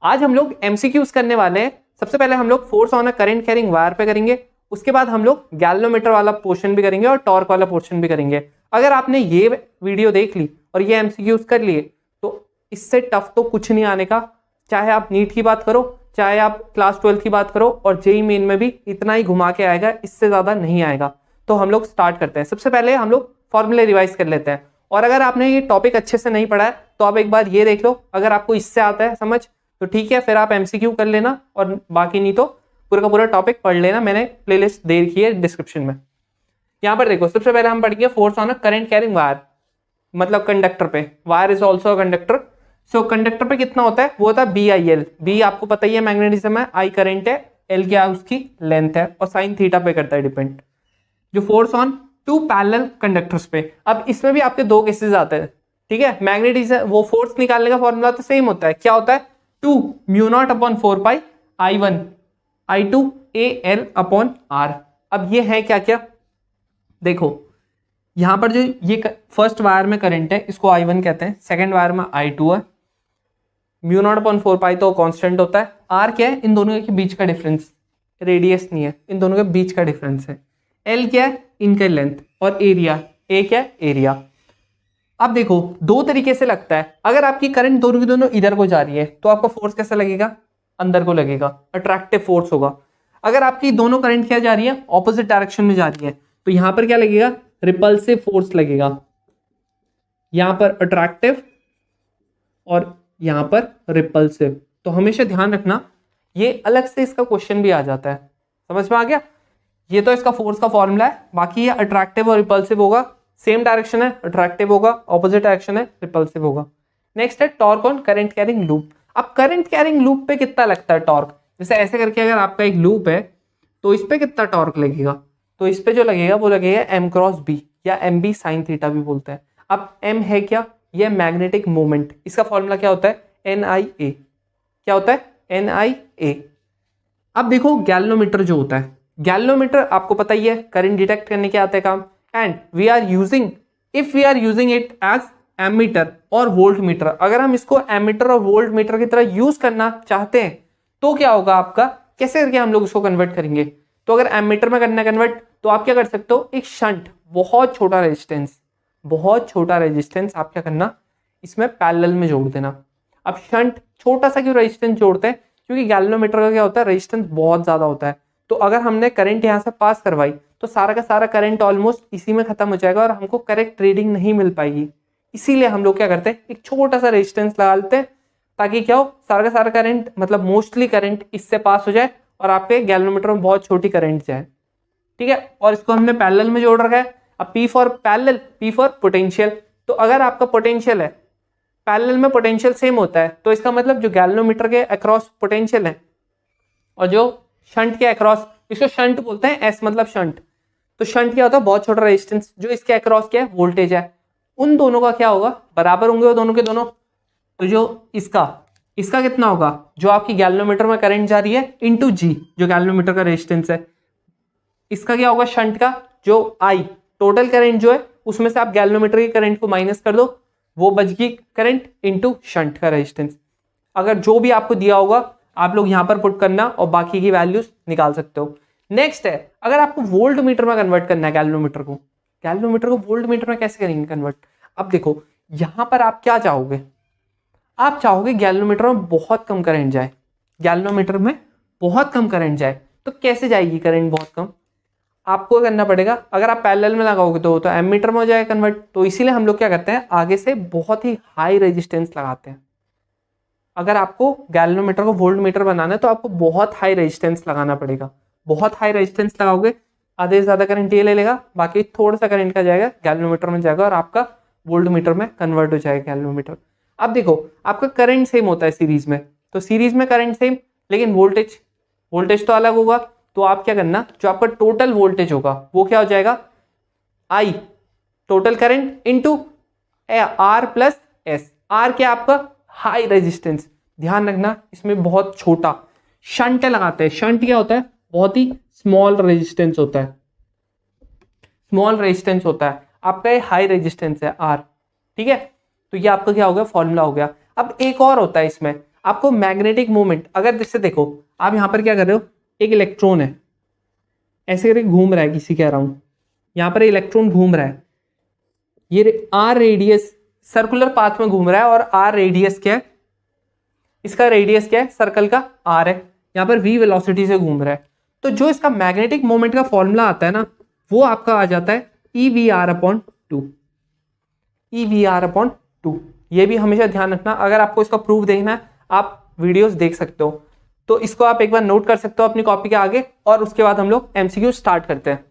आज हम लोग एमसीक्यूज करने वाले हैं। सबसे पहले हम लोग force on a current carrying wire पे करेंगे, उसके बाद हम लोग गैल्वेनोमीटर वाला पोर्शन भी करेंगे और टॉर्क वाला पोर्शन भी करेंगे। अगर आपने ये वीडियो देख ली और ये एमसीक्यूज कर लिए तो इससे टफ तो कुछ नहीं आने का। चाहे आप नीट की बात करो, चाहे आप क्लास 12 की बात करो, और जेई मेन में भी इतना ही घुमा के आएगा, इससे ज्यादा नहीं आएगा। तो हम लोग स्टार्ट करते हैं। सबसे पहले हम लोग फॉर्मूले रिवाइज कर लेते हैं। और अगर आपने ये टॉपिक अच्छे से नहीं पढ़ा है तो आप एक बार ये देख लो, अगर आपको इससे आता है समझ तो ठीक है, फिर आप एमसीक्यू कर लेना, और बाकी नहीं तो पूरा का पूरा टॉपिक पढ़ लेना। मैंने प्लेलिस्ट दे रखी है डिस्क्रिप्शन में। यहाँ पर देखो, सबसे पहले हम पढ़ेंगे force on a current carrying wire, मतलब कंडक्टर पे। Wire is also a conductor. So conductor पे कितना होता है, वो होता है BIL। बी आपको पता ही है मैग्नेटिज्म है, आई करंट है, एल क्या है उसकी लेंथ है, और साइन थीटा पे करता है डिपेंड। जो force on two parallel conductors पे, अब इसमें भी आपके दो केसेस आते हैं, ठीक है। मैग्नेटिज्म वो फोर्स निकालने का फॉर्मूला तो सेम होता है, क्या होता है, 2 म्यू नॉट अपॉन 4 पाई I1 I2 AL upon R। अब ये है क्या क्या, देखो यहां पर जो ये फर्स्ट वायर में करंट है इसको I1 कहते हैं, सेकंड वायर में I2 है। म्यू नॉट अपॉन 4 पाई तो कांस्टेंट होता है, R क्या है, इन दोनों के बीच का डिफरेंस, रेडियस नहीं है, इन दोनों के बीच का डिफरेंस है। L क्या है, इनका लेंथ, और एरिया, A क्या है, एरिया। अब देखो दो तरीके से लगता है। अगर आपकी करंट दोनों की दोनों इधर को जा रही है तो आपका फोर्स कैसा लगेगा, अंदर को लगेगा, अट्रैक्टिव फोर्स होगा। अगर आपकी दोनों करंट क्या जा रही है, ऑपोजिट डायरेक्शन में जा रही है, तो यहां पर क्या लगेगा, रिपल्सिव फोर्स लगेगा। यहां पर अट्रैक्टिव और यहां पर रिपल्सिव। तो हमेशा ध्यान रखना, ये अलग से इसका क्वेश्चन भी आ जाता है। समझ में आ गया। ये तो इसका फोर्स का फॉर्मूला है, बाकी ये अट्रैक्टिव और रिपल्सिव होगा। सेम डायरेक्शन है अट्रैक्टिव होगा, ऑपोजिट डायरेक्शन है रिपल्सिव होगा। नेक्स्ट है torque on current carrying loop. अब करंट कैरिंग लूप पे कितना लगता है टॉर्क, जैसे ऐसे करके अगर आपका एक लूप है तो इस पे कितना टॉर्क लगेगा, तो इस पे जो लगेगा वो लगेगा M क्रॉस B, या MB साइन थीटा भी बोलते हैं। अब M है क्या, ये मैग्नेटिक मोमेंट, इसका फॉर्मूला क्या होता है, NIA। क्या होता है, NIA। अब देखो गैल्वेनोमीटर जो होता है, गैल्वेनोमीटर आपको पता ही है करंट डिटेक्ट करने के आते हैं काम, and we are using, if we are using it as ammeter और वोल्ट मीटर। अगर हम इसको एमीटर और वोल्ट मीटर की तरह यूज करना चाहते हैं तो क्या होगा आपका, कैसे करके हम लोग उसको कन्वर्ट करेंगे। तो अगर एमीटर में करना कन्वर्ट तो आप क्या कर सकते हो, एक शंट, बहुत छोटा रेजिस्टेंस, बहुत छोटा रेजिस्टेंस आप क्या करना, इसमें पैरेलल में जोड़ देना। अब शंट छोटा सा क्यों रेजिस्टेंस जोड़ते हैं, क्योंकि गैल्वेनोमीटर का क्या होता है, रेजिस्टेंस बहुत ज्यादा होता है। तो अगर हमने करंट यहाँ से पास करवाई तो सारा का सारा करंट ऑलमोस्ट इसी में खत्म हो जाएगा और हमको करेक्ट रीडिंग नहीं मिल पाएगी। इसीलिए हम लोग क्या करते हैं, एक छोटा सा रेजिस्टेंस लगा लेते हैं, ताकि क्या हो, सारा का सारा करंट, मतलब मोस्टली करंट इससे पास हो जाए और आपके गैल्वेनोमीटर में बहुत छोटी करंट जाए, ठीक है। और इसको हमने पैरेलल में जोड़ रखा है। अब P for parallel, P for potential. तो अगर आपका पोटेंशियल है, पैरेलल में पोटेंशियल सेम होता है, तो इसका मतलब जो गैल्वेनोमीटर के अक्रॉस पोटेंशियल है और जो शंट के अक्रॉस, इसको शंट बोलते हैं, S मतलब शंट। तो शंट क्या होता है, बहुत छोटा रेजिस्टेंस, जो इसके अक्रॉस क्या है, वोल्टेज है, उन दोनों का क्या होगा, बराबर होंगे वो दोनों के दोनों। तो जो इसका कितना होगा, जो आपकी गैल्वेनोमीटर में करंट जा रही है, इंटू G, जो गैल्वेनोमीटर का रेजिस्टेंस है। इसका क्या होगा, शंट का जो I, टोटल करंट जो है उसमें से आप गैल्वेनोमीटर की करंट को माइनस कर दो, वो बच गई करंट, इंटू शंट का रेजिस्टेंस। अगर जो भी आपको दिया होगा आप लोग यहां पर पुट करना और बाकी की वैल्यूज निकाल सकते हो। नेक्स्ट है, अगर आपको वोल्ट मीटर में कन्वर्ट करना है गैल्वेनोमीटर को वोल्ट मीटर में कैसे करेंगे कन्वर्ट। अब देखो यहां पर आप क्या चाहोगे, आप चाहोगे गैल्वेनोमीटर में बहुत कम करंट जाए, गैल्वेनोमीटर में बहुत कम करंट जाए। तो कैसे जाएगी करंट बहुत कम, आपको करना पड़ेगा, अगर आप पैरेलल में लगाओगे तो एमीटर में हो जाएगा कन्वर्ट। तो इसीलिए हम लोग क्या करते हैं, आगे से बहुत ही हाई रेजिस्टेंस लगाते हैं। अगर आपको गैल्वेनोमीटर को वोल्ट मीटर बनाना है तो आपको बहुत हाई रेजिस्टेंस लगाना पड़ेगा। बहुत हाई रेजिस्टेंस लगाओगे, आधे से ज्यादा करंट ये ले लेगा, बाकी थोड़ा सा करंट का जाएगा गैल्वेनोमीटर में जाएगा और आपका वोल्ट मीटर में कन्वर्ट हो जाएगा गैल्वेनोमीटर। अब देखो आपका करंट सेम होता है सीरीज में, तो सीरीज में करंट सेम, लेकिन वोल्टेज तो अलग होगा। तो आप क्या करना, जो आपका टोटल वोल्टेज होगा वो क्या हो जाएगा, I total current into R plus S। R क्या आपका हाई रेजिस्टेंस, ध्यान रखना इसमें बहुत छोटा शंट लगाते हैं। शंट क्या होता है, बहुत ही स्मॉल रेजिस्टेंस होता है, स्मॉल रेजिस्टेंस होता है। आपका ये हाई रेजिस्टेंस है R, ठीक है। तो ये आपका क्या हो गया, फॉर्मूला हो गया। अब एक और होता है इसमें, आपको मैग्नेटिक मोमेंट, अगर जैसे देखो आप यहाँ पर क्या कर रहे हो, एक इलेक्ट्रॉन है ऐसे करके घूम रहा है, किसी कह रहा हूँ यहाँ पर इलेक्ट्रॉन घूम रहा है, ये आर रेडियस सर्कुलर पाथ में घूम रहा है, और आर रेडियस क्या है, इसका रेडियस क्या है, सर्कल का आर है, यहाँ पर v वेलोसिटी से घूम रहा है। तो जो इसका मैग्नेटिक मोमेंट का फॉर्मूला आता है ना, वो आपका आ जाता है EVR/2, EVR/2। ये भी हमेशा ध्यान रखना, अगर आपको इसका प्रूफ देखना है आप वीडियोस देख सकते हो, तो इसको आप एक बार नोट कर सकते हो अपनी कॉपी के आगे, और उसके बाद हम लोग MCQ स्टार्ट करते हैं।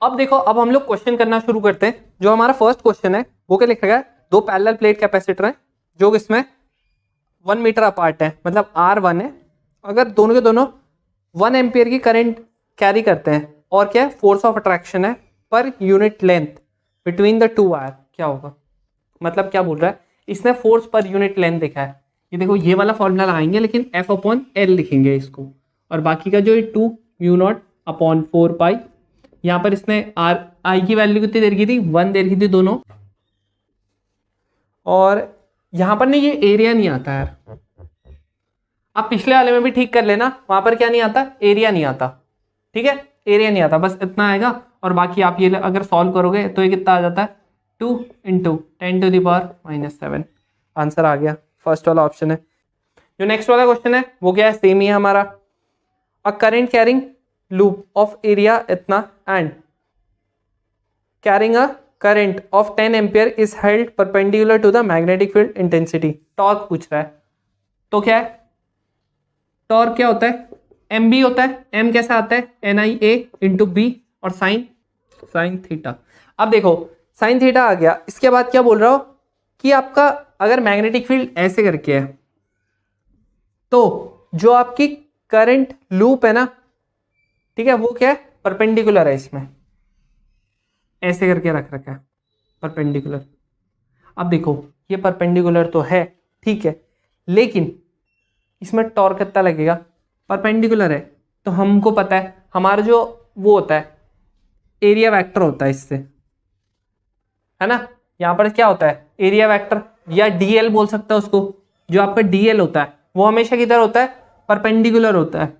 अब देखो, अब हम लोग क्वेश्चन करना शुरू करते हैं। जो हमारा फर्स्ट क्वेश्चन है वो क्या लिखा गया है, दो पैरेलल प्लेट कैपेसिटर हैं जो इसमें 1 मीटर अपार्ट है, मतलब R1 है। अगर दोनों के दोनों 1 एम्पियर की करंट कैरी करते हैं, और क्या है, फोर्स ऑफ अट्रैक्शन है per unit length between the two wire, क्या होगा, मतलब क्या बोल रहा है, इसने फोर्स पर यूनिट लेंथ देखा है। ये देखो ये वाला फॉर्मूला लगाएंगे, लेकिन F/L लिखेंगे इसको, और बाकी का जो 2μ0/4 यहाँ पर इसने आई की वैल्यू कितनी दे रखी थी, 1 दे रखी थी दोनों, और यहाँ पर नहीं, ये एरिया नहीं आता यार, आप पिछले वाले में भी ठीक कर लेना, वहां पर क्या नहीं आता, एरिया नहीं आता, ठीक है, एरिया नहीं आता, बस इतना आएगा। और बाकी आप ये अगर सॉल्व करोगे तो ये कितना आ जाता है, 2 × 10⁻⁻7। आंसर आ गया, फर्स्ट वाला ऑप्शन है। जो नेक्स्ट वाला क्वेश्चन है वो क्या है, सेम ही है हमारा। A current carrying loop of area इतना and carrying a current of 10 ampere is held perpendicular to the magnetic field intensity। Torque पूछ रहा है, तो क्या है, टॉर्क क्या होता है, mb होता है, m कैसा आता है, NIA × b, और साइन थीटा। अब देखो साइन थीटा आ गया, इसके बाद क्या बोल रहा हो कि आपका अगर मैग्नेटिक फील्ड ऐसे करके है, तो जो आपकी करंट लूप है ना, ठीक है, वो क्या है, परपेंडिकुलर है, इसमें ऐसे करके रख रखा है परपेंडिकुलर। अब देखो ये परपेंडिकुलर तो है, ठीक है, लेकिन इसमें टॉर्क कितना लगेगा, परपेंडिकुलर है, तो हमको पता है हमारा जो वो होता है एरिया वेक्टर होता है इससे, है ना, यहाँ पर क्या होता है, एरिया वेक्टर, या DL बोल सकता है उसको। जो आपका DL होता है वो हमेशा किधर होता है, परपेंडिकुलर होता है,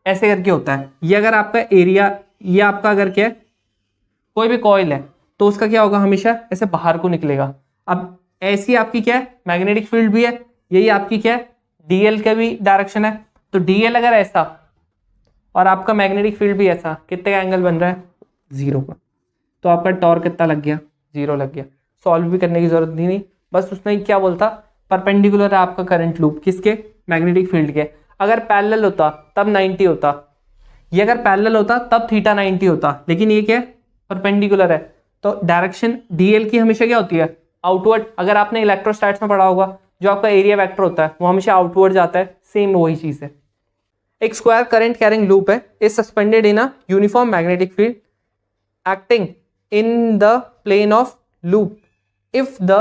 ऐसे करके होता है। ये अगर आपका एरिया, ये आपका अगर क्या है, कोई भी कॉइल है, तो उसका क्या होगा, हमेशा ऐसे बाहर को निकलेगा। अब ऐसी आपकी क्या है, मैग्नेटिक फील्ड भी है, यही आपकी क्या है, DL का भी डायरेक्शन है। तो DL अगर ऐसा और आपका मैग्नेटिक फील्ड भी ऐसा, कितने का एंगल बन रहा है, 0 का, तो आपका टॉर्क कितना लग गया, 0 लग गया। सॉल्व भी करने की जरूरत नहीं, बस उसने क्या बोलता, परपेंडिकुलर है आपका करंट लूप, किसके, मैग्नेटिक फील्ड के। अगर पैरेलल होता तब 90 होता, ये अगर पैरेलल होता तब थीटा 90 होता, लेकिन ये क्या है, परपेंडिकुलर है, तो डायरेक्शन DL की हमेशा क्या होती है, आउटवर्ड। अगर आपने इलेक्ट्रोस्टैट्स में पढ़ा होगा, जो आपका एरिया वेक्टर होता है वो हमेशा आउटवर्ड जाता है, सेम वही चीज है। एक स्क्वायर करंट कैरिंग लूप है, is suspended in a uniform magnetic field acting in the plane of loop if the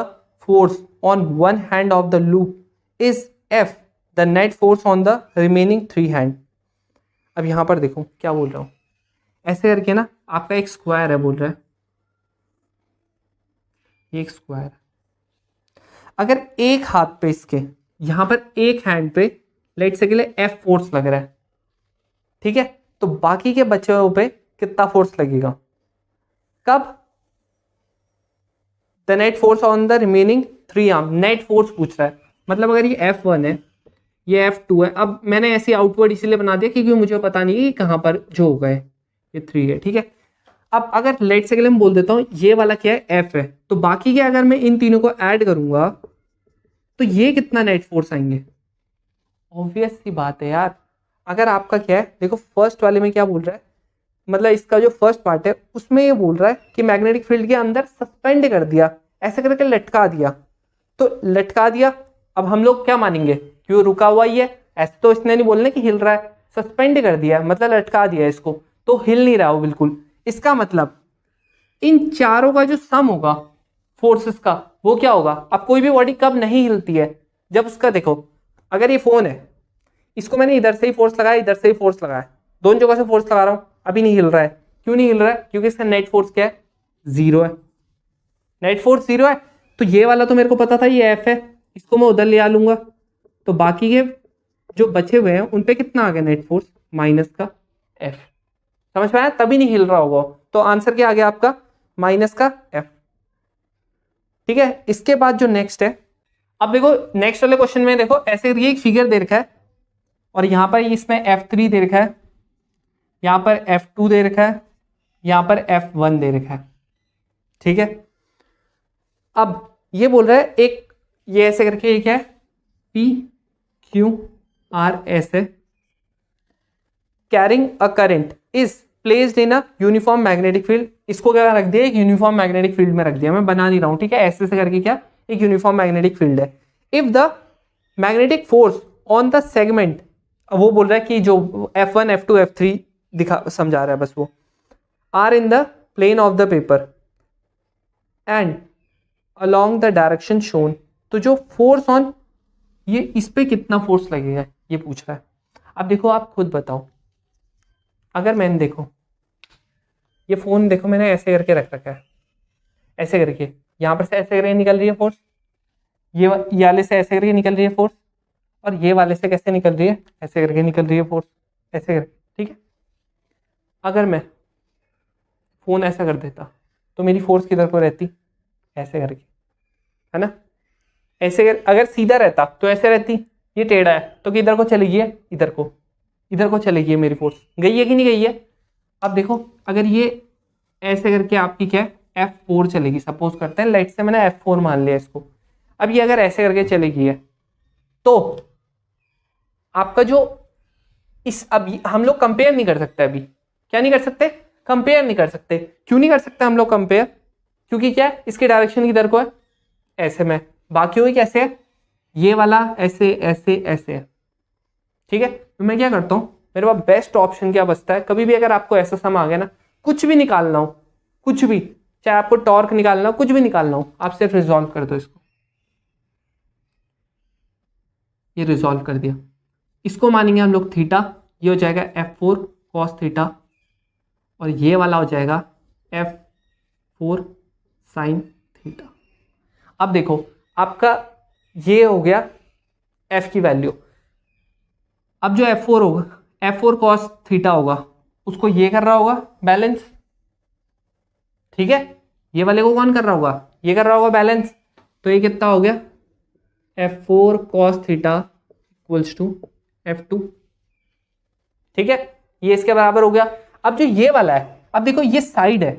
force on one hand of the loop is F, the net force on the remaining 3 hand. अब यहां पर देखो क्या बोल रहा हूं, ऐसे करके ना आपका एक स्क्वायर है, बोल रहा है एक स्क्वायर, अगर एक हाथ पे इसके, यहां पर एक हैंड पे लेट से के लिए F फोर्स लग रहा है, ठीक है, तो बाकी के बचे हुए पे कितना फोर्स लगेगा, कब, the net force on the remaining 3 arm. Net force पूछ रहा है, मतलब अगर ये F1 है, ये F2 है। अब मैंने ऐसे आउटवर्ड इसीलिए बना दिया क्योंकि मुझे पता नहीं कि कहां पर जो होगा, ये 3 है, ठीक है। अब अगर लेट से के लिए मैं बोल देता हूं ये वाला क्या है, F है, तो बाकी के अगर मैं इन तीनों को ऐड करूंगा तो ये कितना नेट फोर्स आएंगे, ऑब्वियस सी बात है यार। अगर आपका क्या है, देखो फर्स्ट वाले में क्या बोल रहा है, मतलब इसका जो फर्स्ट पार्ट है उसमें ये बोल रहा है कि मैग्नेटिक फील्ड के अंदर सस्पेंड कर दिया, ऐसे करके लटका दिया, तो लटका दिया। अब हम लोग क्या मानेंगे, क्यों रुका हुआ ही है, ऐसे तो इसने नहीं बोलने कि हिल रहा है, सस्पेंड कर दिया मतलब लटका दिया इसको, तो हिल नहीं रहा हो बिल्कुल। इसका मतलब इन चारों का जो सम होगा फोर्सेस का, वो क्या होगा। अब कोई भी बॉडी कब नहीं हिलती है, जब उसका देखो, अगर ये फोन है, इसको मैंने इधर से ही फोर्स लगाया, इधर से ही फोर्स लगाया, दोनों जगह से फोर्स लगा रहा हूं, अभी नहीं हिल रहा है। क्यों नहीं हिल रहा है, क्योंकि इसका नेट फोर्स क्या है, 0 है, नेट फोर्स 0 है। तो ये वाला तो मेरे को पता था ये F है, इसको मैं उधर ले आ लूंगा, तो बाकी के जो बचे हुए हैं उन पे कितना आ गया नेट फोर्स, माइनस का एफ। समझ में आया? तभी नहीं हिल रहा होगा। तो आंसर क्या आ गया आपका, माइनस का एफ। ठीक है, इसके बाद जो नेक्स्ट है, अब देखो नेक्स्ट वाले क्वेश्चन में देखो ऐसे ये एक फिगर दे रखा है और यहां पर इसमें F3 दे रखा है, यहां पर F2 दे रखा है, यहां पर F1 दे रखा है। ठीक है, अब ये बोल रहा है एक ये ऐसे करके एक है PQR ऐसे carrying a current is placed in a uniform magnetic field. इसको क्या रख दिया, एक यूनिफॉर्म मैग्नेटिक फील्ड में रख दिया, मैं बना नहीं रहा हूं। ठीक है, ऐसे से करके क्या एक यूनिफॉर्म मैग्नेटिक फील्ड है। If the magnetic force on the segment, वो बोल रहा है कि जो F1 F2 F3 दिखा समझा रहा है बस वो, are in the plane of the paper and along the direction shown. तो जो फोर्स ऑन ये इस पे कितना फोर्स लगेगा ये पूछ रहा है। अब देखो आप खुद बताओ, अगर मैंने देखो ये फोन देखो मैंने ऐसे करके रख रखा है, ऐसे करके यहां पर से ऐसे करके निकल रही है फोर्स, ये वाले से ऐसे करके निकल रही है फोर्स, और ये वाले से कैसे निकल रही है, ऐसे करके निकल रही है फोर्स, ऐसे करके। ठीक है, अगर मैं फोन ऐसा कर देता तो मेरी फोर्स किधर को रहती, ऐसे करके, है ना। ऐसे अगर सीधा रहता तो ऐसे रहती, ये टेढ़ा है तो किधर को चलेगी है, इधर को चलेगी है मेरी फोर्स। गई है कि नहीं गई है। अब देखो अगर ये ऐसे करके आपकी क्या है F4 चलेगी, सपोज करते हैं लाइट से मैंने F4 मान लिया इसको। अब ये अगर ऐसे करके चलेगी है तो आपका जो इस, अब हम लोग कंपेयर नहीं कर सकते, अभी क्या नहीं कर सकते, कंपेयर नहीं कर सकते। क्यों नहीं कर सकते हम लोग कंपेयर, क्योंकि क्या इसकी डायरेक्शन किधर को है, ऐसे में, बाकी हुई कैसे है, ये वाला ऐसे ऐसे ऐसे है। ठीक है, तो मैं क्या करता हूं, मेरे पास बेस्ट ऑप्शन क्या बचता है, कभी भी अगर आपको ऐसा सम आ गया ना, कुछ भी निकालना हो, कुछ भी, चाहे आपको टॉर्क निकालना हो, कुछ भी निकालना हो, आप सिर्फ रिजॉल्व कर दो इसको। ये रिजॉल्व कर दिया, इसको मानेंगे हम लोग थीटा, ये हो जाएगा F4 कॉस थीटा, और ये वाला हो जाएगा F4 साइन थीटा। अब देखो आपका ये हो गया F की वैल्यू। अब जो F4 होगा, F4 कॉस थीटा होगा, उसको ये कर रहा होगा बैलेंस। ठीक है, ये वाले को कौन कर रहा होगा, ये कर रहा होगा बैलेंस। तो ये कितना हो गया, F4 cos theta equals to F2। ठीक है, ये इसके बराबर हो गया। अब जो ये वाला है, अब देखो ये साइड है,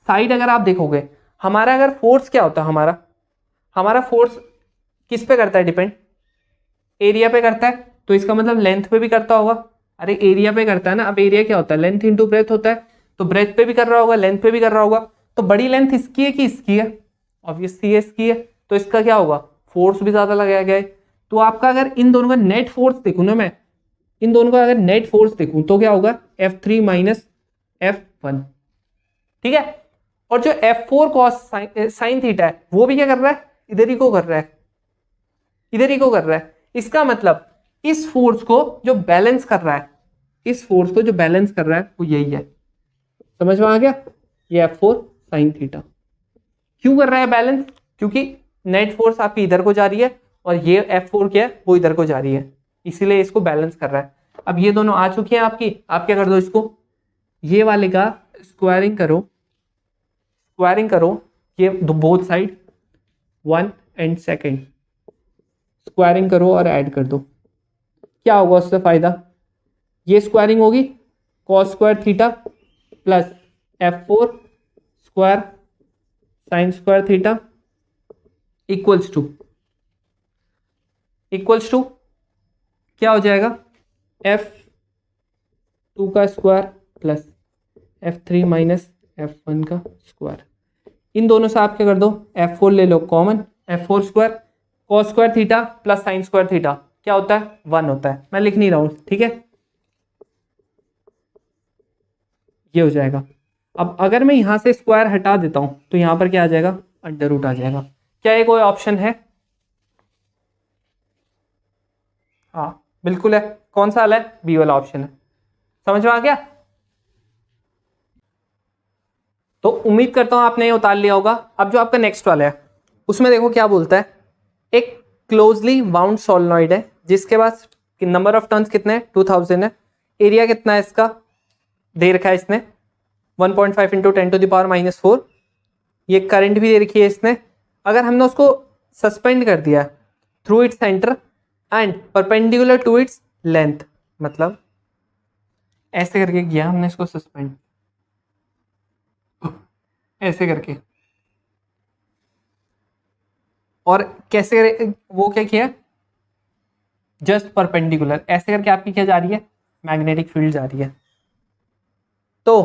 साइड अगर आप देखोगे, हमारा अगर फोर्स क्या होता है, हमारा फोर्स किस पे करता है डिपेंड, एरिया पे करता है। तो इसका मतलब लेंथ पे भी करता होगा, अरे एरिया पे करता है ना। अब एरिया क्या होता है, लेंथ इंटू ब्रेथ होता है, तो ब्रेथ पे भी कर रहा होगा, लेंथ पे भी कर रहा होगा। तो बड़ी लेंथ इसकी है कि इसकी है, ऑब्वियसली इसकी है, तो इसका क्या होगा, फोर्स भी ज्यादा लगाया गया है। तो आपका अगर इन दोनों का नेट फोर्स देखूं ना, मैं इन दोनों का अगर नेट फोर्स देखूं तो क्या होगा, F3 माइनस F1। ठीक है, और जो F4 कॉस साइन थीटा है वो भी क्या कर रहा है, इधर ही को कर रहा है, इधर ही को कर रहा है। इसका मतलब इस फोर्स को जो बैलेंस कर रहा है, इस फोर्स को जो बैलेंस कर रहा है वो यही है। समझ में आ गया, ये F4 साइन थीटा क्यों कर रहा है बैलेंस, क्योंकि नेट फोर्स आपकी इधर को जा रही है और ये F4 क्या है वो इधर को जा रही है, इसीलिए इसको बैलेंस कर रहा है। अब ये दोनों आ चुकी हैं आपकी, आप क्या कर दो, इसको ये वाले का स्क्वायरिंग करो, ये both side 1 and second squaring करो और ऐड कर दो। क्या होगा उससे फायदा, ये स्क्वायरिंग होगी cos square theta plus F4 square sine square theta equals to क्या हो जाएगा, F2 का square plus F3 minus F1 का स्क्वायर। इन दोनों से आप क्या कर दो, F4 ले लो common, F4 square cos square theta plus sine square theta क्या होता है, 1 होता है। मैं लिख नहीं रहा हूं, ठीक है, ये हो जाएगा। अब अगर मैं यहां से स्क्वायर हटा देता हूं तो यहां पर क्या आ जाएगा, अंडर रूट आ जाएगा। क्या ये कोई ऑप्शन है, हाँ बिल्कुल है। कौन सा वाला है, बी वाला ऑप्शन है। समझ में आ गया, तो उम्मीद करता हूं आपने ये उतार लिया होगा। अब जो आपका नेक्स्ट वाला है उसमें देखो क्या बोलता है, एक क्लोजली बाउंड सोलेनॉइड है जिसके पास नंबर ऑफ टर्न्स कितने हैं 2000 है, एरिया कितना है इसका दे रखा है इसने 1.5 इंटू 10⁻⁻⁴, ये करंट भी दे रखी है इसने। अगर हमने उसको सस्पेंड कर दिया through its centre and perpendicular to its length, मतलब ऐसे करके किया हमने इसको सस्पेंड, ऐसे करके, और कैसे वो क्या किया जस्ट परपेंडिकुलर, ऐसे करके आपकी क्या जा रही है मैग्नेटिक फील्ड जा रही है। तो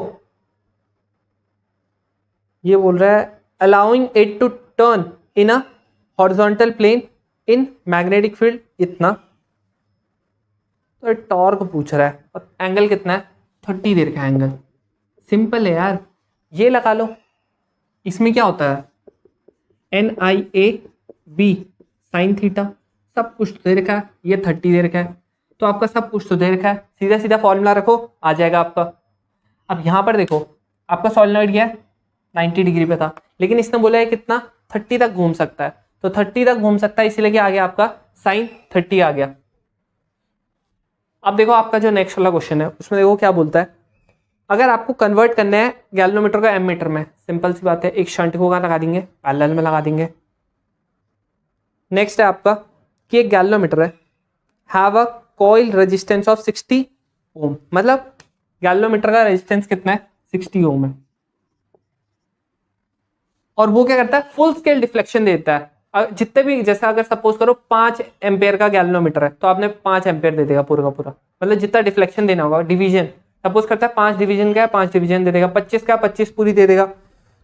ये बोल रहा है allowing it to turn in a horizontal plane in magnetic field इतना, तो टॉर्क पूछ रहा है और एंगल कितना है 30 देर का एंगल। सिंपल है यार, ये लगा लो। इसमें क्या होता है NIAB साइन थीटा, सब कुछ दे रखा है, ये 30 दे रखा है, तो आपका सब कुछ तो दे रखा है, सीधा सीधा फॉर्मूला रखो आ जाएगा आपका। अब यहाँ पर देखो आपका सोलेनॉइड क्या है 90 डिग्री पे था, लेकिन इसने बोला है कितना 30 तक घूम सकता है, तो 30 तक घूम सकता है इसीलिए क्या आ गया आपका साइन 30 आ गया। अब देखो आपका जो नेक्स्ट वाला क्वेश्चन है उसमें देखो क्या बोलता है, अगर आपको कन्वर्ट करना है गैल्वेनोमीटर को एमीटर में, सिंपल सी बात है एक शंट को कहाँ लगा देंगे पैरेलल में लगा देंगे। नेक्स्ट है आपका कि एक गैल्वेनोमीटर है have a coil resistance of 60 ओम, मतलब गैल्वेनोमीटर का रेजिस्टेंस कितना है 60 ओम है, और वो क्या करता है फुल स्केल डिफ्लेक्शन देता है। जितने भी, जैसा अगर सपोज करो 5 एम्पेयर का गैल्वेनोमीटर है तो आपने 5 एम्पेयर दे देगा पूरा का पूरा, मतलब जितना डिफ्लेक्शन देना होगा। डिवीजन सपोज करता है 5 डिवीजन का है 5 डिवीजन दे देगा, 25 का 25 पूरी दे देगा।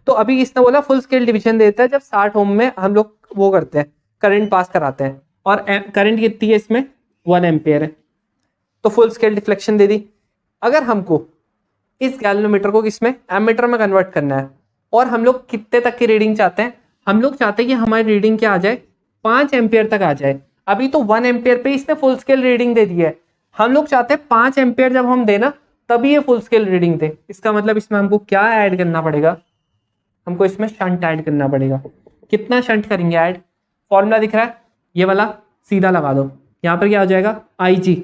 तो अभी इसने बोला फुल स्केल डिवीजन देता है जब 60 ओम में हम लोग वो करते हैं करंट पास कराते हैं, और करंट कितनी है इसमें 1 एम्पेयर है, तो फुल स्केल डिफ्लेक्शन दे दी। अगर हमको इस गैल्वेनोमीटर को किसमें एमीटर में कन्वर्ट करना है, और हम लोग कितने तक की रीडिंग चाहते हैं, हम लोग चाहते हैं कि हमारी रीडिंग क्या आ जाए 5 एम्पेयर तक आ जाए। अभी तो 1 एम्पेयर पे इसने फुल स्केल रीडिंग दे दी है, हम लोग चाहते हैं 5 एम्पेयर जब हम देना तभी ये फुल स्केल रीडिंग दे। इसका मतलब इसमें हमको क्या ऐड करना पड़ेगा, हमको इसमें शंट ऐड करना पड़ेगा। कितना शंट करेंगे ऐड, फॉर्मूला दिख रहा है ये वाला, सीधा लगा दो। यहाँ पर क्या हो जाएगा IG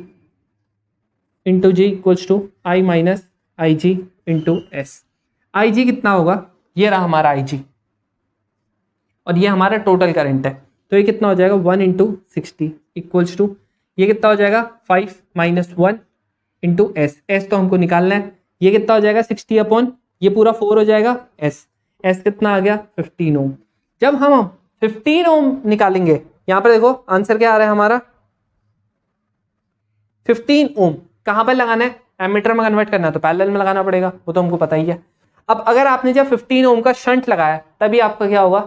into G equals to I minus IG into S. IG कितना होगा, ये रहा हमारा IG, और ये हमारा टोटल करंट है, तो ये कितना हो जाएगा 1 इंटू 60 इक्वल्स टू, ये कितना हो जाएगा 5 माइनस 1 इंटू एस तो हमको निकालना है, ये कितना हो जाएगा 60 अपॉन ये पूरा 4 हो जाएगा एस कितना आ गया 15 ओम। जब हम 15 ओम निकालेंगे, यहाँ पर देखो आंसर क्या आ रहा है हमारा 15 ओम। कहाँ पर लगाना है, एमीटर में कन्वर्ट करना है तो पैरेलल में लगाना पड़ेगा, वो तो हमको पता ही है। अब अगर आपने जब 15 ओम का शंट लगाया तभी आपका क्या होगा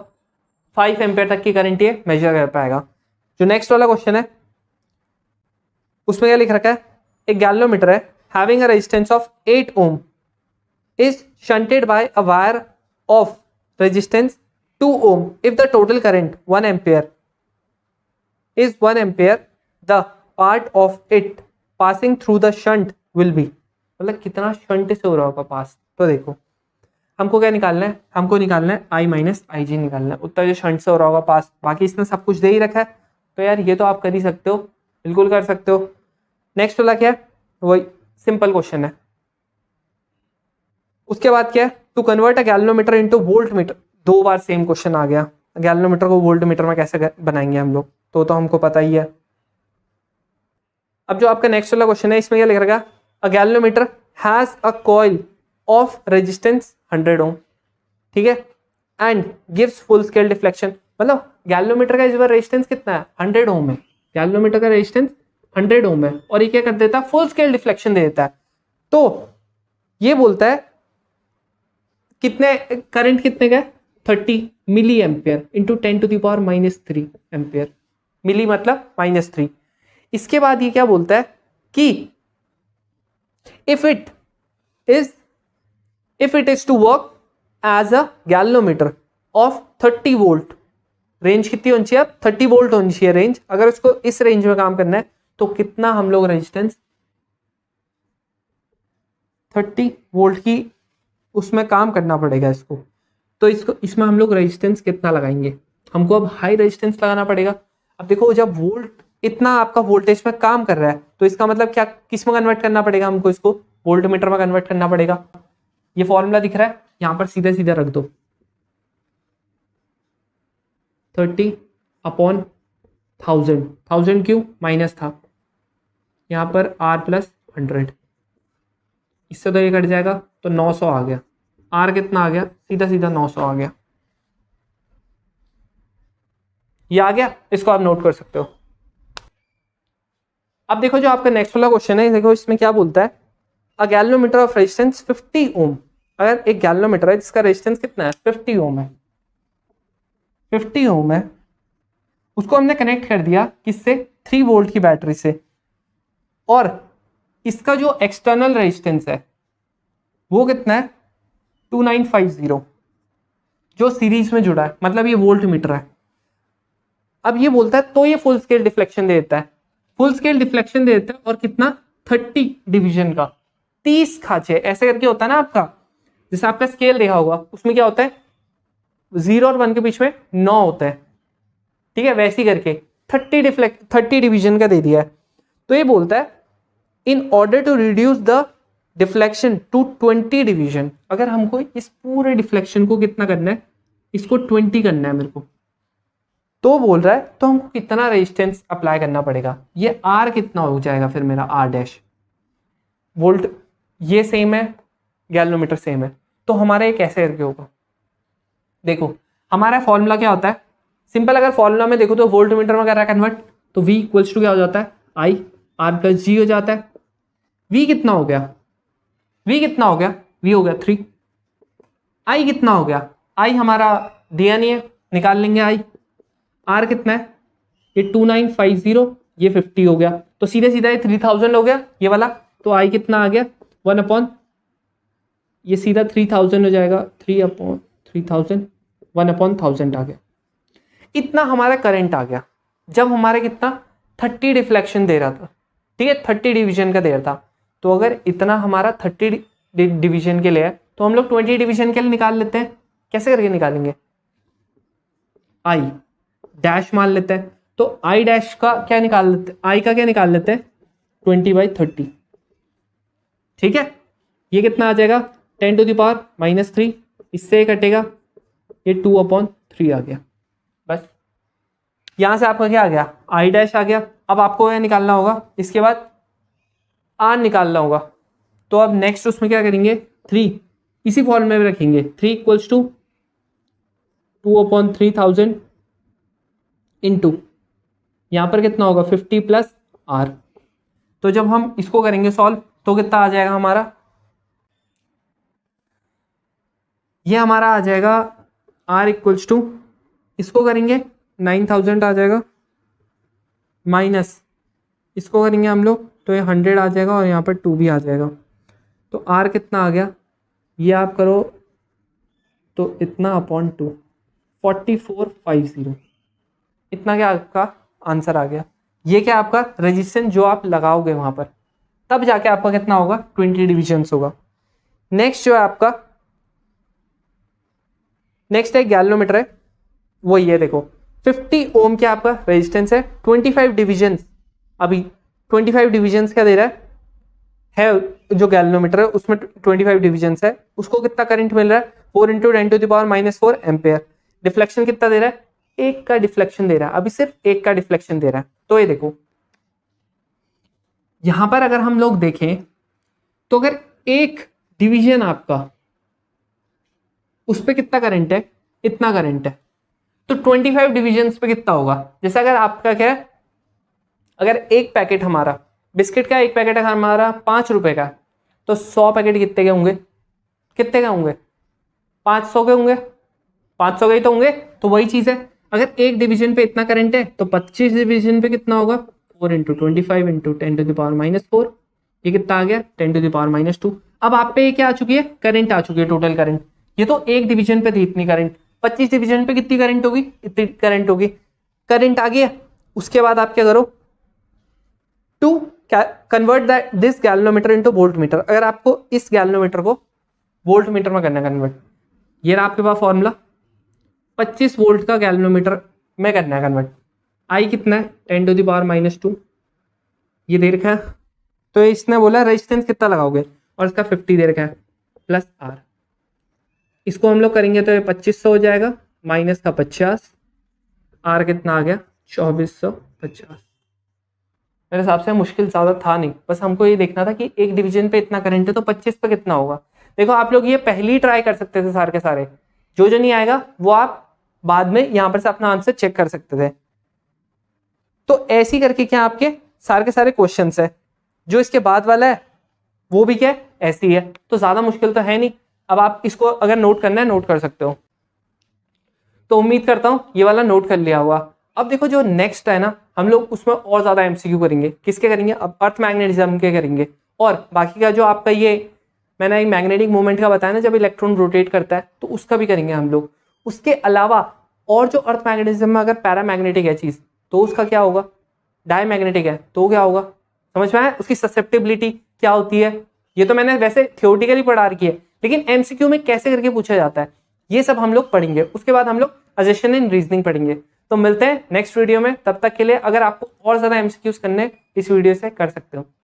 5 एम्पेयर तक की करंट ये मेजर कर पाएगा। जो नेक्स्ट वाला क्वेश्चन है उसमें क्या लिख रखा है, एक गैल्वेनोमीटर है having a resistance of 8 ohm is shunted by a wire of resistance 2 ohm if the total current 1 ampere is 1 ampere, the part of it passing through the shunt will be, मतलब कितना shunt से हो रहा होगा पास। तो देखो हमको क्या निकालना है, हमको निकालना है I माइनस IG निकालना है, उतना जो शंट से हो रहा होगा पास। बाकी इसने सब कुछ दे ही रखा है, तो यार ये तो आप कर ही सकते हो, बिल्कुल कर सकते हो। नेक्स्ट वाला क्या है, वही सिंपल क्वेश्चन है। उसके बाद क्या है, to convert a galvanometer into voltmeter. 2 बार सेम क्वेश्चन आ गया, गैल्वेनोमीटर को वोल्ट मीटर में कैसे बनाएंगे हम लोग, तो हमको पता ही है। अब जो आपका नेक्स्ट वाला क्वेश्चन है इसमें क्या लिख रखा है, अ galvanometer has a coil of resistance 100 ओम, ठीक है, and gives full scale deflection. मतलब गैल्वेनोमीटर का इस बार रेजिस्टेंस कितना है 100 ओम है, गैल्वेनोमीटर का रेजिस्टेंस 100 ओम है, और ये क्या कर देता है फुल स्केल डिफ्लेक्शन दे देता है। तो ये बोलता है कितने करंट कितने का 30 milli ampere into 10⁻³ ampere, milli मतलब -3। इसके बाद ये क्या बोलता है कि if it is to work as a galvanometer of 30 volt, range कितनी होनी चाहिए, 30 वोल्ट होनी चाहिए रेंज। अगर उसको इस रेंज में काम करना है तो कितना हम लोग रेजिस्टेंस 30 वोल्ट की उसमें काम करना पड़ेगा इसको। तो इसमें हम लोग रेजिस्टेंस कितना लगाएंगे, हमको अब हाई रेजिस्टेंस लगाना पड़ेगा। अब देखो जब वोल्ट इतना आपका वोल्टेज में काम कर रहा है तो इसका मतलब क्या, किस में कन्वर्ट करना पड़ेगा हमको, इसको वोल्ट मीटर में कन्वर्ट करना पड़ेगा। ये फॉर्मूला दिख रहा है, यहां पर सीधा सीधा रख दो 30/1000, 1000 क्यों, माइनस था यहां पर R + 100, इससे तो ये कट जाएगा तो 900 आ गया। R कितना आ गया, सीधा सीधा 900 आ गया। ये आ गया, इसको आप नोट कर सकते हो। अब देखो जो आपका नेक्स्ट वाला क्वेश्चन है, देखो इसमें क्या बोलता है, अ गैल्वेनोमीटर ऑफ रेजिस्टेंस 50 ओम। अगर एक गैल्वेनोमीटर है जिसका रेजिस्टेंस कितना है, 50 ओम है, 50 ओम है, उसको हमने कनेक्ट कर दिया किससे, 3 वोल्ट की बैटरी से, और इसका जो एक्सटर्नल रेजिस्टेंस है वो कितना है 2950, जो सीरीज में जुड़ा है, मतलब ये वोल्ट मीटर है। अब ये बोलता है तो ये फुल स्केल डिफ्लेक्शन दे देता है, फुल स्केल डिफ्लेक्शन दे देता है, और कितना 30 डिवीजन का, 30 खांचे ऐसे करके होता है ना आपका, जैसे आपका स्केल देखा होगा उसमें क्या होता है 0 और 1 के बीच में 9 होता है, ठीक है, वैसे ही करके 30 डिवीजन का दे दिया है। तो ये बोलता है in order to reduce the deflection to 20 division, अगर हमको इस पूरे डिफ्लेक्शन को कितना करना है, इसको 20 करना है मेरे को, तो बोल रहा है तो हमको कितना रेजिस्टेंस अप्लाई करना पड़ेगा, ये R कितना हो जाएगा फिर मेरा R' वोल्ट, ये सेम है, गैल्वेनोमीटर सेम है, तो हमारा ये कैसे करके होगा। देखो हमारा फॉर्मूला क्या होता है, सिंपल, अगर फॉर्मूला में देखो तो वोल्ट मीटर में कर रहा है कन्वर्ट, तो V इक्वल्स टू क्या हो जाता है I R + G हो जाता है। V कितना हो गया, V कितना हो गया, V हो गया 3। I कितना हो गया, I हमारा दिया नहीं है, निकाल लेंगे I। R कितना है, ये 2950, ये 50 हो गया, तो सीधे सीधा ये 3000 हो गया ये वाला, तो I कितना आ गया 1/, ये सीधा 3000 हो जाएगा, 3/3000, 1/1000 आ गया। इतना हमारा करंट आ गया जब हमारे कितना 30 डिफ्लेक्शन दे रहा था, ठीक है, 30 डिवीजन का दे रहा था। तो अगर इतना हमारा 30 डिवीजन के लिए है तो हम लोग 20 डिवीजन के लिए निकाल लेते हैं। कैसे करके निकालेंगे, I डैश मान लेते हैं, तो I डैश का क्या निकाल लेते हैं, I का क्या निकाल लेते हैं 20/30, ठीक है। ये कितना आ जाएगा 10⁻⁻3, इससे कटेगा, ये 2/3 आ गया। बस यहां से आपका क्या आ गया, I डैश आ गया। अब आपको यह निकालना होगा, इसके बाद R निकालना होगा, तो अब नेक्स्ट उसमें क्या करेंगे 3, इसी फॉर्मूले में रखेंगे, 3 इक्वल्स टू 2/3000 इंटू यहां पर कितना होगा 50 + R। तो जब हम इसको करेंगे सॉल्व तो कितना आ जाएगा हमारा, ये हमारा आ जाएगा R इक्वल्स टू, इसको करेंगे 9000 आ जाएगा, माइनस इसको करेंगे हम लोग तो ये 100 आ जाएगा, और यहाँ पर 2 भी आ जाएगा। तो R कितना आ गया, ये आप करो तो इतना /2, 4450, इतना क्या आपका आंसर आ गया। ये क्या आपका रेजिस्टेंस जो आप लगाओगे वहां पर, तब जाके आपका कितना होगा 20 डिविजन्स होगा। नेक्स्ट जो है आपका, नेक्स्ट एक गैल्वेनोमीटर है, वो ये देखो 50 ओम क्या आपका रेजिस्टेंस है, 25 डिविजन, अभी 25 डिविजन क्या दे रहा है जो गैल्वेनोमीटर है उसमें 25 डिविजन है, उसको कितना करंट मिल रहा है 4 × 10⁻⁻4 एम्पेयर। डिफ्लेक्शन कितना दे रहा है, एक का डिफ्लेक्शन दे रहा है, अभी सिर्फ एक का डिफ्लेक्शन दे रहा है। तो ये देखो यहां पर अगर हम लोग देखें तो अगर एक डिवीजन आपका उस पर कितना करंट है, इतना करंट है, तो 25 डिविजन्स पे कितना होगा। जैसे अगर आपका क्या है, अगर एक पैकेट हमारा बिस्किट का, एक पैकेट अगर हमारा 5 रुपए का, तो 100 पैकेट कितने के होंगे, कितने के होंगे 500 के होंगे, 500 के ही तो होंगे। तो वही चीज है, अगर एक डिवीजन पे इतना करंट है तो 25 डिवीजन पे कितना होगा 4 × 25 × 10⁻⁻4, ये कितना आ गया 10⁻2। अब आप पे क्या आ चुकी है, करंट आ चुकी है, टोटल करंट। ये तो एक डिवीजन पे थी इतनी करंट, 25 डिवीजन पे कितनी करंट होगी, इतनी करंट होगी। करंट आ गया, उसके बाद आप क्या करो, to convert this galvanometer into voltmeter. अगर आपको इस गैल्वेनोमीटर को वोल्ट मीटर में करना कन्वर्ट, ये रहा आपके पास फॉर्मूला, 25 वोल्ट का गैल्वेनोमीटर में करना है कन्वर्ट। आई कितना है 10⁻⁻², ये दे रखा है। तो इसने बोला रेजिस्टेंस कितना लगाओगे और इसका 50 दे रखा है प्लस आर। इसको हम लोग करेंगे तो ये 2500 हो जाएगा माइनस का 50, आर कितना आ गया 2450। मेरे हिसाब से मुश्किल ज़्यादा था नहीं, बस हमको ये देखना था कि एक डिवीजन पे इतना करंट है तो 25 पे कितना होगा। देखो आप लोग ये पहले ट्राई कर सकते थे सारे के सारे, जो नहीं आएगा वो आप बाद में यहाँ पर से अपना आंसर चेक कर सकते थे। तो ऐसी करके क्या आपके सारे के सारे क्वेश्चन है। जो इसके बाद वाला है वो भी क्या है ऐसी है, तो ज्यादा मुश्किल तो है नहीं। अब आप इसको अगर नोट करना है नोट कर सकते हो। तो उम्मीद करता हूं ये वाला नोट कर लिया होगा। अब देखो जो नेक्स्ट है ना, हम लोग उसमें और ज्यादा एमसीक्यू करेंगे। किसके करेंगे? अब अर्थ मैग्नेटिज्म के करेंगे। और बाकी का जो आपका ये मैंने एक मैग्नेटिक मूवमेंट का बताया ना, जब इलेक्ट्रॉन रोटेट करता है तो उसका भी करेंगे हम लोग। उसके अलावा और जो अर्थ मैग्नेटिज्म में अगर पैरामैग्नेटिक है चीज तो उसका क्या होगा, डायमैग्नेटिक है तो क्या होगा, समझ में आया? उसकी ससेप्टिबिलिटी क्या होती है। ये तो मैंने वैसे थियोरेटिकली पढ़ा रखी है, लेकिन एमसीक्यू में कैसे करके पूछा जाता है ये सब हम लोग पढ़ेंगे। उसके बाद हम लोग अजेशन इन रीजनिंग पढ़ेंगे। तो मिलते हैं नेक्स्ट वीडियो में, तब तक के लिए अगर आपको और ज्यादा एमसीक्यूज करने इस वीडियो से कर सकते हो।